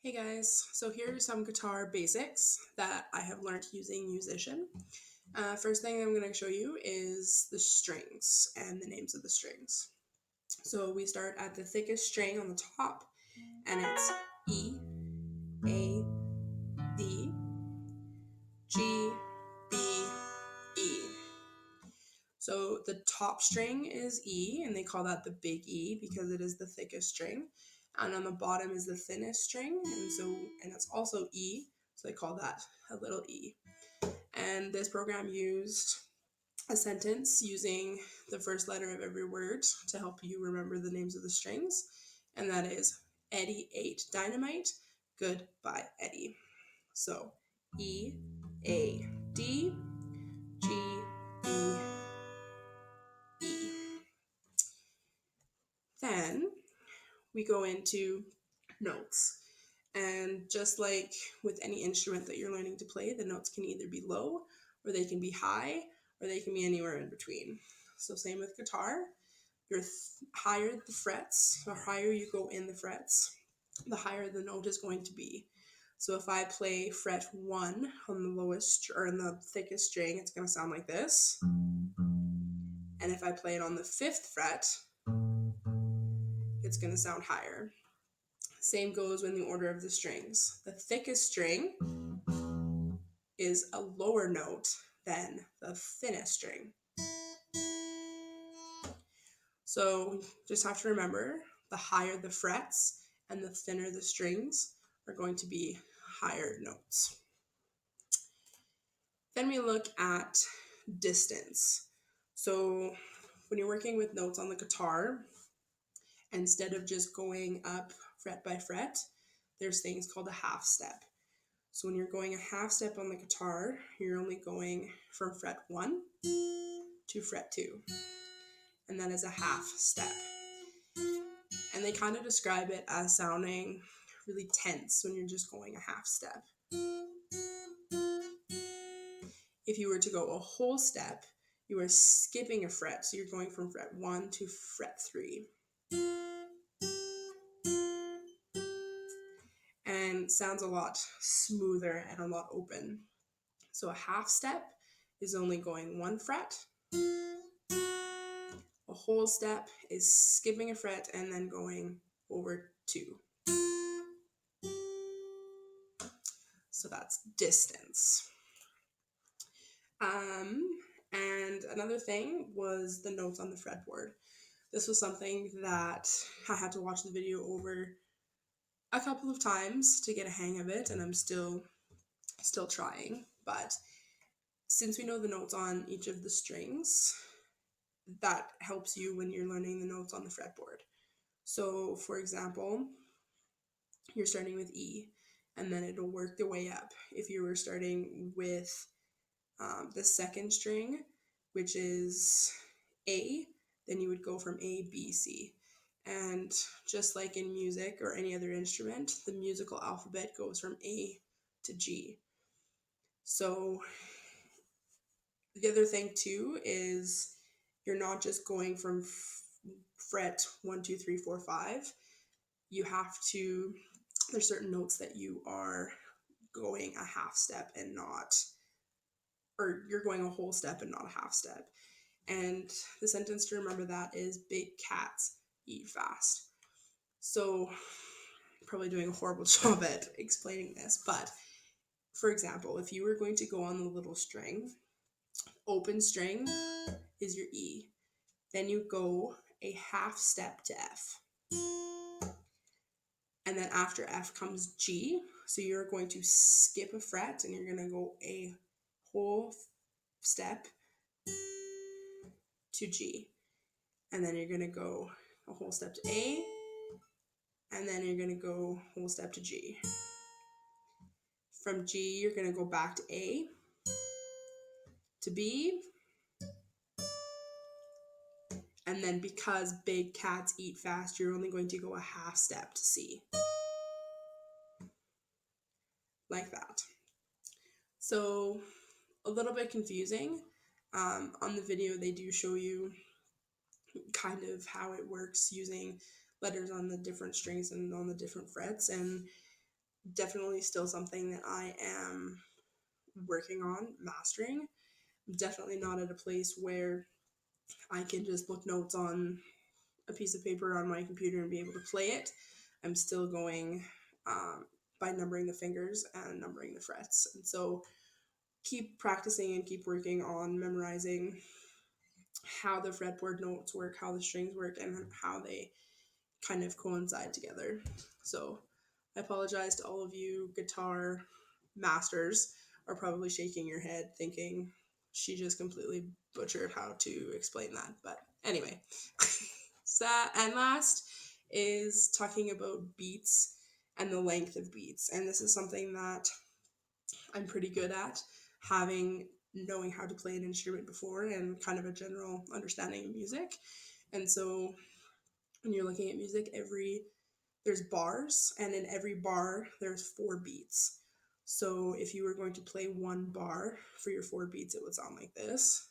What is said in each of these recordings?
Hey guys, so here are some guitar basics that I have learned using Musician. First thing I'm going to show you is the strings and the names of the strings. So we start at the thickest string on the top, and it's E, A, D, G, B, E. So the top string is E, and they call that the big E because it is the thickest string. And on the bottom is the thinnest string, and it's also E, so they call that a little E. And this program used a sentence using the first letter of every word to help you remember the names of the strings, and that is Eddie ate dynamite, goodbye Eddie. So E, A, D, G, B, E. Then we go into notes. And just like with any instrument that you're learning to play, the notes can either be low or they can be high or they can be anywhere in between. So same with guitar. Higher the frets, or higher you go in the frets, the higher the note is going to be. So if I play fret 1 on the lowest or in the thickest string, it's going to sound like this. And if I play it on the 5th fret, it's going to sound higher. Same goes in the order of the strings. The thickest string is a lower note than the thinnest string. So just have to remember, the higher the frets and the thinner the strings are going to be higher notes. Then we look at distance. So when you're working with notes on the guitar, instead of just going up fret by fret, there's things called a half step. So when you're going a half step on the guitar, you're only going from fret 1 to fret 2. And that is a half step. And they kind of describe it as sounding really tense when you're just going a half step. If you were to go a whole step, you are skipping a fret. So you're going from fret 1 to fret 3. And sounds a lot smoother and a lot open. So a half step is only going 1 fret. A whole step is skipping a fret and then going over 2. So that's distance. And another thing was the notes on the fretboard. This was something that I had to watch the video over a couple of times to get a hang of it, and I'm still trying. But since we know the notes on each of the strings, that helps you when you're learning the notes on the fretboard. So for example, you're starting with E, and then it'll work the way up. If you were starting with the second string, which is A, then you would go from A, B, C. And just like in music or any other instrument, the musical alphabet goes from A to G. So the other thing too is you're not just going from fret 1, 2, 3, 4, 5. You have to, there's certain notes that you are going a half step and not, or you're going a whole step and not a half step. And the sentence to remember that is big cats eat fast. So I'm probably doing a horrible job at explaining this, but for example, if you were going to go on the little string, open string is your E. Then you go a half step to F. And then after F comes G. So you're going to skip a fret and you're going to go a whole step to G. And then you're going to go a whole step to A. And then you're going to go a whole step to G. From G, you're going to go back to A, to B. And then because big cats eat fast, you're only going to go a half step to C. Like that. So a little bit confusing. On the video, they do show you kind of how it works using letters on the different strings and on the different frets. And definitely still something that I am working on mastering. I'm definitely not at a place where I can just look notes on a piece of paper on my computer and be able to play it. I'm still going by numbering the fingers and numbering the frets. And so keep practicing and keep working on memorizing how the fretboard notes work, how the strings work, and how they kind of coincide together. So I apologize to all of you guitar masters are probably shaking your head thinking she just completely butchered how to explain that. But anyway, so, and last is talking about beats and the length of beats. And this is something that I'm pretty good at, having knowing how to play an instrument before and kind of a general understanding of music. And so when you're looking at music, there's bars, and in every bar there's 4 beats. So if you were going to play one bar for your 4 beats, it would sound like this.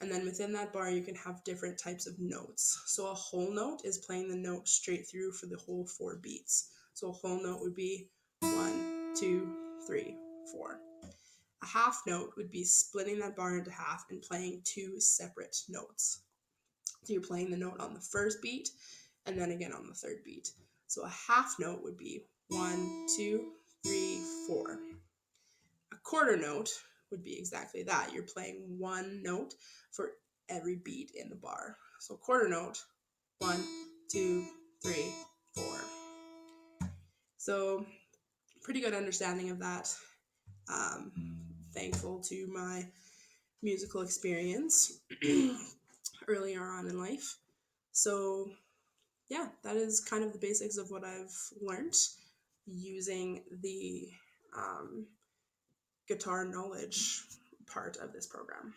And then within that bar, you can have different types of notes. So a whole note is playing the note straight through for the whole 4 beats. So a whole note would be 1, 2, 3, 4. A half note would be splitting that bar into half and playing 2 separate notes. So you're playing the note on the first beat and then again on the third beat. So a half note would be 1, 2, 3, 4. A quarter note would be exactly that. You're playing one note for every beat in the bar. So quarter note, 1, 2, 3, 4. So pretty good understanding of that. Thankful to my musical experience earlier on in life. So yeah, that is kind of the basics of what I've learned using the guitar knowledge part of this program.